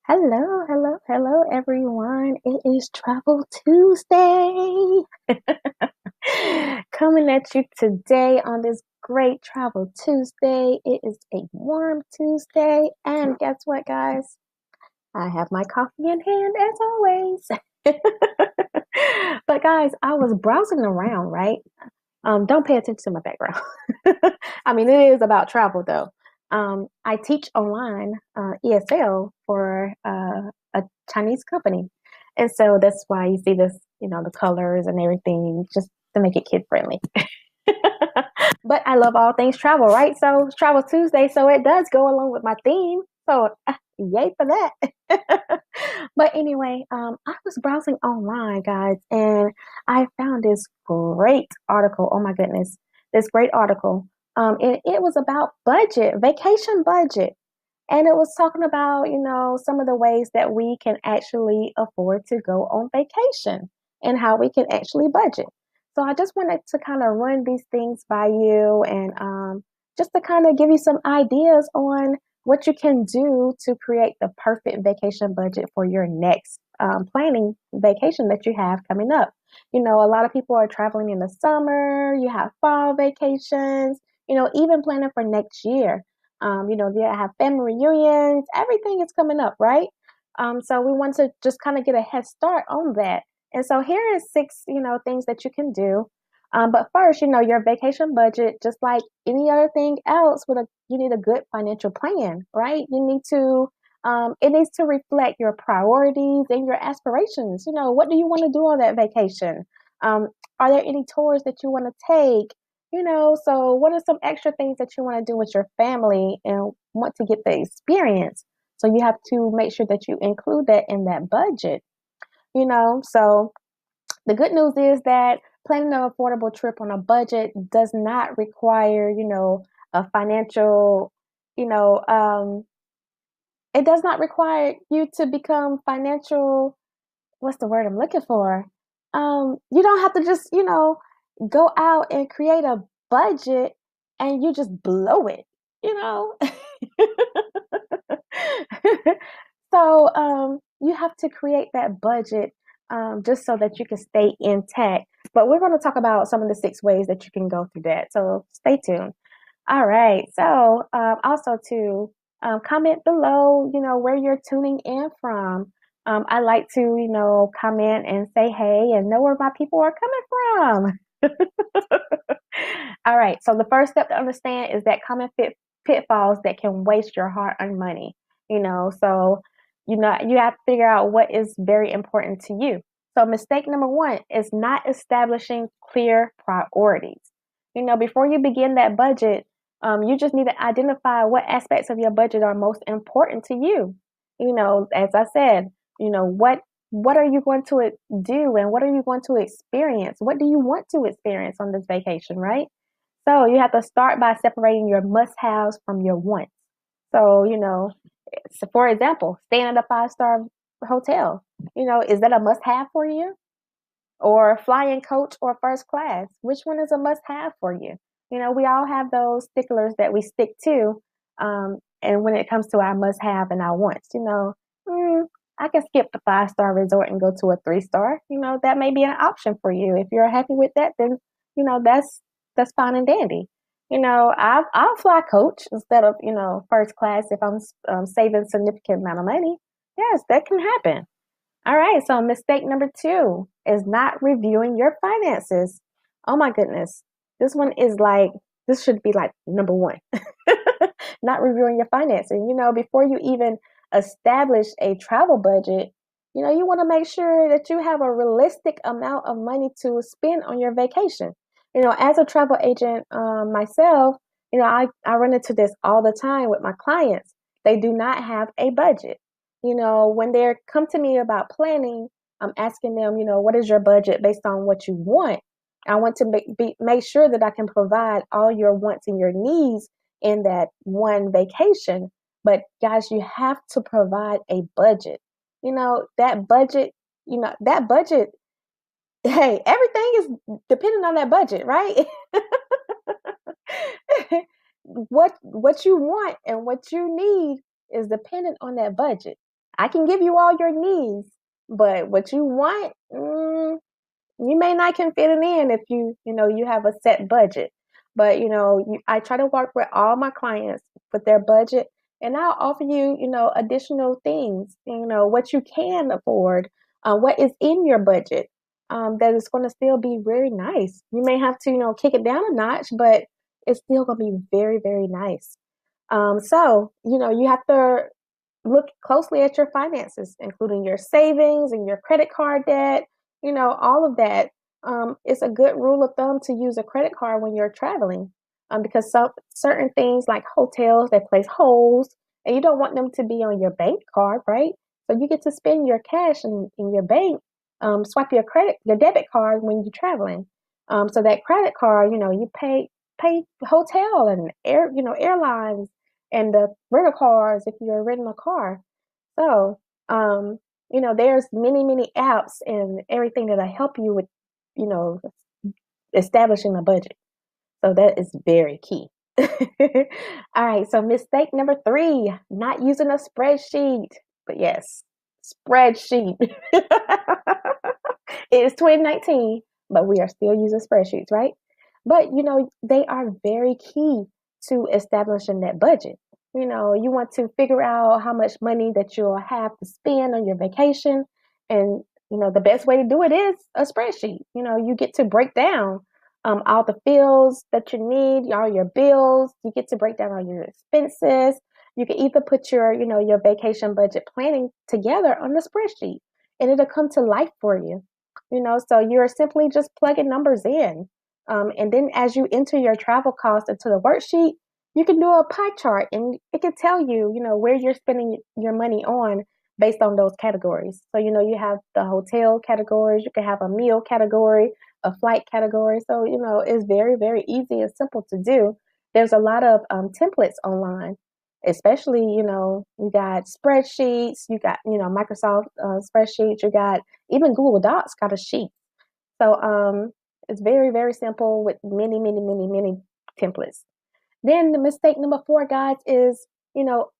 Hello, hello, hello, everyone. It is Travel Tuesday. Coming at you today on this great Travel Tuesday. It is a warm Tuesday. And guess what, guys? I have my coffee in hand as always. But, guys, I was browsing around, right? Don't pay attention to my background. I mean, it is about travel, though. I teach online ESL for a Chinese company, and so that's why you see this, the colors and everything, just to make it kid friendly. But I love all things travel, right? So it's Travel Tuesday, so it does go along with my theme. So yay for that. But anyway, I was browsing online, guys, and I found this great article. Oh my goodness, this great article. It was about budget, vacation budget. And it was talking about, some of the ways that we can actually afford to go on vacation and how we can actually budget. So I just wanted to kind of run these things by you and just to kind of give you some ideas on what you can do to create the perfect vacation budget for your next planning vacation that you have coming up. A lot of people are traveling in the summer, you have fall vacations, even planning for next year. They have family reunions, everything is coming up, right? So we want to just kind of get a head start on that. And so here is six, things that you can do. But first, your vacation budget, just like any other thing else, you need a good financial plan, right? It needs to reflect your priorities and your aspirations. What do you want to do on that vacation? Um, are there any tours that you want to take? So what are some extra things that you want to do with your family and want to get the experience? So you have to make sure that you include that in that budget. So the good news is that planning an affordable trip on a budget does not require, a financial, you know, um, it does not require you to become financial. What's the word I'm looking for? You don't have to just, go out and create a budget and you just blow it, you know? So you have to create that budget just so that you can stay intact. But we're going to talk about some of the six ways that you can go through that. So stay tuned. All right. So also to comment below, where you're tuning in from. I like to, comment and say hey and know where my people are coming from. All right. So the first step to understand is that common pitfalls that can waste your hard-earned money. So you have to figure out what is very important to you. So mistake number one is not establishing clear priorities. Before you begin that budget, you just need to identify what aspects of your budget are most important to you. As I said, what are you going to do and what are you going to experience? What do you want to experience on this vacation, right? So you have to start by separating your must-haves from your wants. So for example, staying at a five-star hotel, is that a must-have for you? Or flying coach or first class? Which one is a must-have for you? We all have those sticklers that we stick to. And when it comes to our must-have and our wants, mm, I can skip the five-star resort and go to a three-star. That may be an option for you. If you're happy with that, then that's fine and dandy. I'll fly coach instead of first class if I'm saving significant amount of money. Yes, that can happen. All right, so mistake number two is not reviewing your finances. Oh my goodness. This should be like number one. Not reviewing your finances. Before you even establish a travel budget, you want to make sure that you have a realistic amount of money to spend on your vacation. As a travel agent myself, I run into this all the time with my clients. They do not have a budget. When they come to me about planning, I'm asking them, what is your budget based on what you want? I want to make sure that I can provide all your wants and your needs in that one vacation. But guys, you have to provide a budget. That budget, that budget, hey, everything is dependent on that budget, right? What you want and what you need is dependent on that budget. I can give you all your needs, but what you want, you may not can fit it in if you have a set budget. But I try to work with all my clients with their budget, and I'll offer you additional things, what you can afford, what is in your budget, that is going to still be very nice. You may have to kick it down a notch, but it's still going to be very, very nice. So you have to look closely at your finances, including your savings and your credit card debt, all of that. It's a good rule of thumb to use a credit card when you're traveling, because some certain things like hotels, they place holes, and you don't want them to be on your bank card, right? So you get to spend your cash in your bank, swipe your debit card when you're traveling. So that credit card, you pay hotel and airlines and the rental cars if you're renting a car. So, there's many, many apps and everything that'll help you with, you know, establishing a budget. So that is very key. All right. So mistake number three, not using a spreadsheet. But yes, spreadsheet. It is 2019, but we are still using spreadsheets, right? But they are very key to establishing that budget. You want to figure out how much money that you'll have to spend on your vacation. And the best way to do it is a spreadsheet. You get to break down all the fields that you need, all your bills. You get to break down all your expenses. You can either put your vacation budget planning together on the spreadsheet, and it'll come to life for you. So you're simply just plugging numbers in. And then as you enter your travel costs into the worksheet, you can do a pie chart, and it can tell you where you're spending your money on based on those categories. So, you have the hotel categories, you can have a meal category, a flight category. So, it's very, very easy and simple to do. There's a lot of templates online, especially, you got spreadsheets, you got, Microsoft spreadsheets, you got even Google Docs got a sheet. So, it's very, very simple with many, many, many, many templates. Then the mistake number four, guys, is,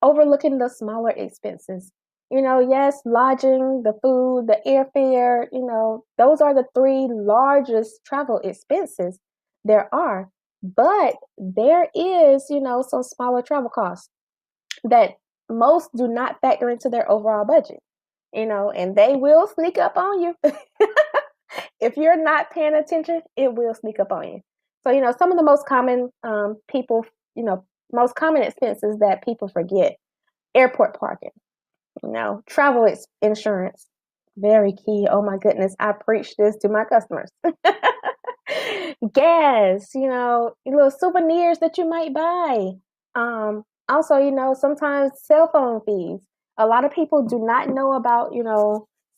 overlooking the smaller expenses. Yes, lodging, the food, the airfare, those are the three largest travel expenses there are. But there is, some smaller travel costs that most do not factor into their overall budget, and they will sneak up on you. If you're not paying attention, it will sneak up on you. So, some of the most common most common expenses that people forget: airport parking, travel insurance, very key. Oh my goodness, I preach this to my customers. Gas, little souvenirs that you might buy. Also, sometimes cell phone fees. A lot of people do not know about,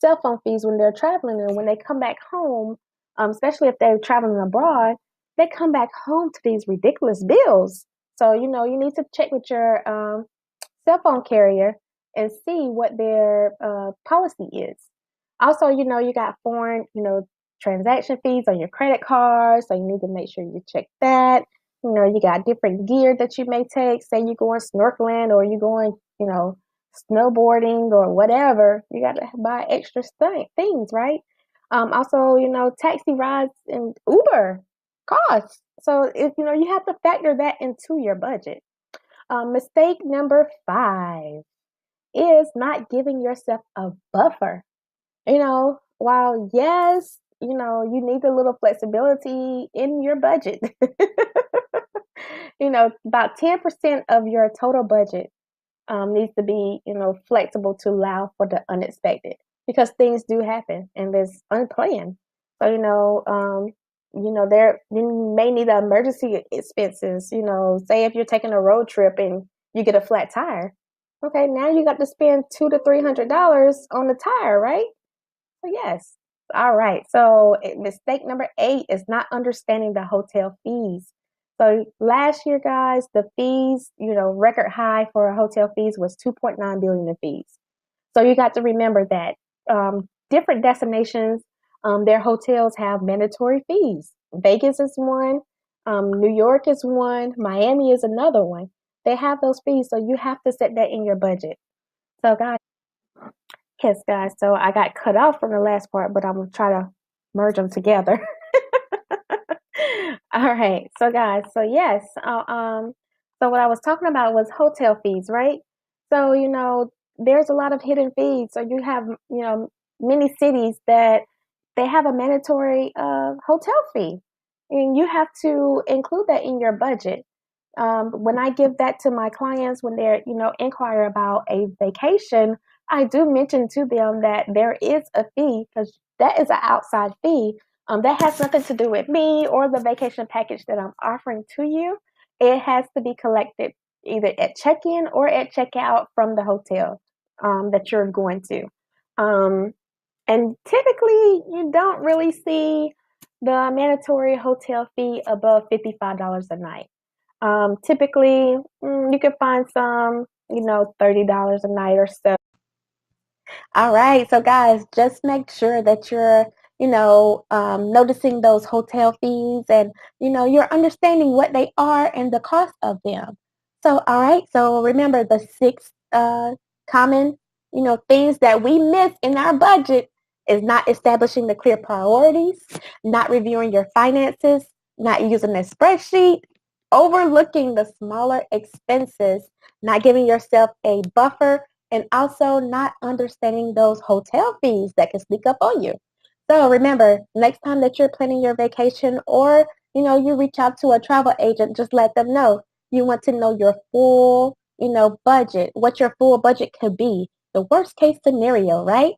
cell phone fees when they're traveling, and when they come back home, especially if they're traveling abroad, they come back home to these ridiculous bills. So, you need to check with your cell phone carrier and see what their policy is. Also, you got foreign, transaction fees on your credit card, so you need to make sure you check that. You got different gear that you may take. Say you're going snorkeling or you're going, snowboarding or whatever. You got to buy extra things, right? Also, taxi rides and Uber costs. So, you have to factor that into your budget. Mistake number five is not giving yourself a buffer. While yes, you need a little flexibility in your budget. About 10% of your total budget needs to be, flexible to allow for the unexpected, because things do happen and there's unplanned. So, there you may need emergency expenses. Say if you're taking a road trip and you get a flat tire. Okay, now you got to spend $200 to $300 on the tire, right? So yes. All right. So mistake number 8 is not understanding the hotel fees. So last year, guys, the fees, record high for hotel fees was 2.9 billion in fees. So you got to remember that different destinations, their hotels have mandatory fees. Vegas is one, New York is one, Miami is another one. They have those fees, so you have to set that in your budget. So, guys. Yes, guys. So I got cut off from the last part, but I'm gonna try to merge them together. All right. So guys, so yes, so what I was talking about was hotel fees, right? So, there's a lot of hidden fees. So you have, many cities that they have a mandatory hotel fee, and you have to include that in your budget. When I give that to my clients when they're, inquire about a vacation, I do mention to them that there is a fee because that is an outside fee. That has nothing to do with me or the vacation package that I'm offering to you. It has to be collected either at check-in or at checkout from the hotel that you're going to. Um, and typically, you don't really see the mandatory hotel fee above $55 a night. Typically, you can find some, $30 a night or so. All right. So, guys, just make sure that you're, noticing those hotel fees and, you're understanding what they are and the cost of them. So, all right. So, remember the six common, things that we miss in our budget is not establishing the clear priorities, not reviewing your finances, not using a spreadsheet, overlooking the smaller expenses, not giving yourself a buffer, and also not understanding those hotel fees that can sneak up on you. So remember, next time that you're planning your vacation or, you reach out to a travel agent, just let them know you want to know your full, budget, what your full budget could be. The worst case scenario, right?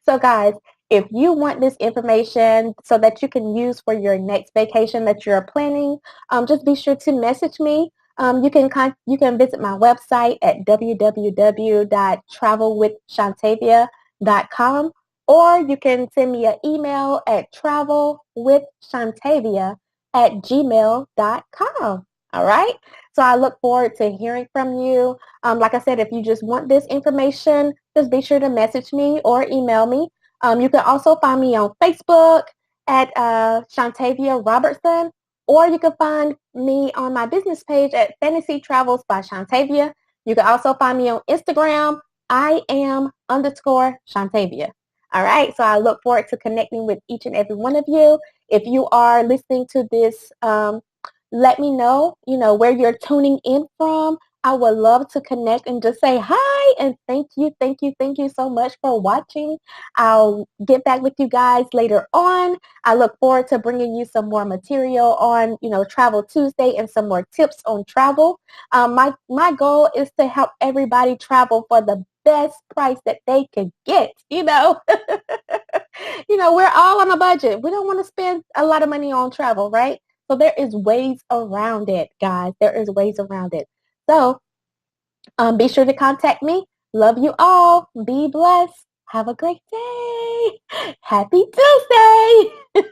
So guys, if you want this information so that you can use for your next vacation that you're planning, just be sure to message me. You can visit my website at www.travelwithshontavia.com, or you can send me an email at travelwithshontavia@gmail.com. All right. So I look forward to hearing from you. Like I said, if you just want this information, just be sure to message me or email me. You can also find me on Facebook at Shontavia Robertson, or you can find me on my business page at Fantasy Travels by Shontavia. You can also find me on Instagram. I am underscore Shontavia. All right. So I look forward to connecting with each and every one of you. If you are listening to this, let me know, where you're tuning in from. I would love to connect and just say hi and thank you so much for watching. I'll get back with you guys later on. I look forward to bringing you some more material on, Travel Tuesday and some more tips on travel. My goal is to help everybody travel for the best price that they can get, we're all on a budget. We don't want to spend a lot of money on travel, right? So there is ways around it, guys. There is ways around it. So be sure to contact me. Love you all. Be blessed. Have a great day. Happy Tuesday.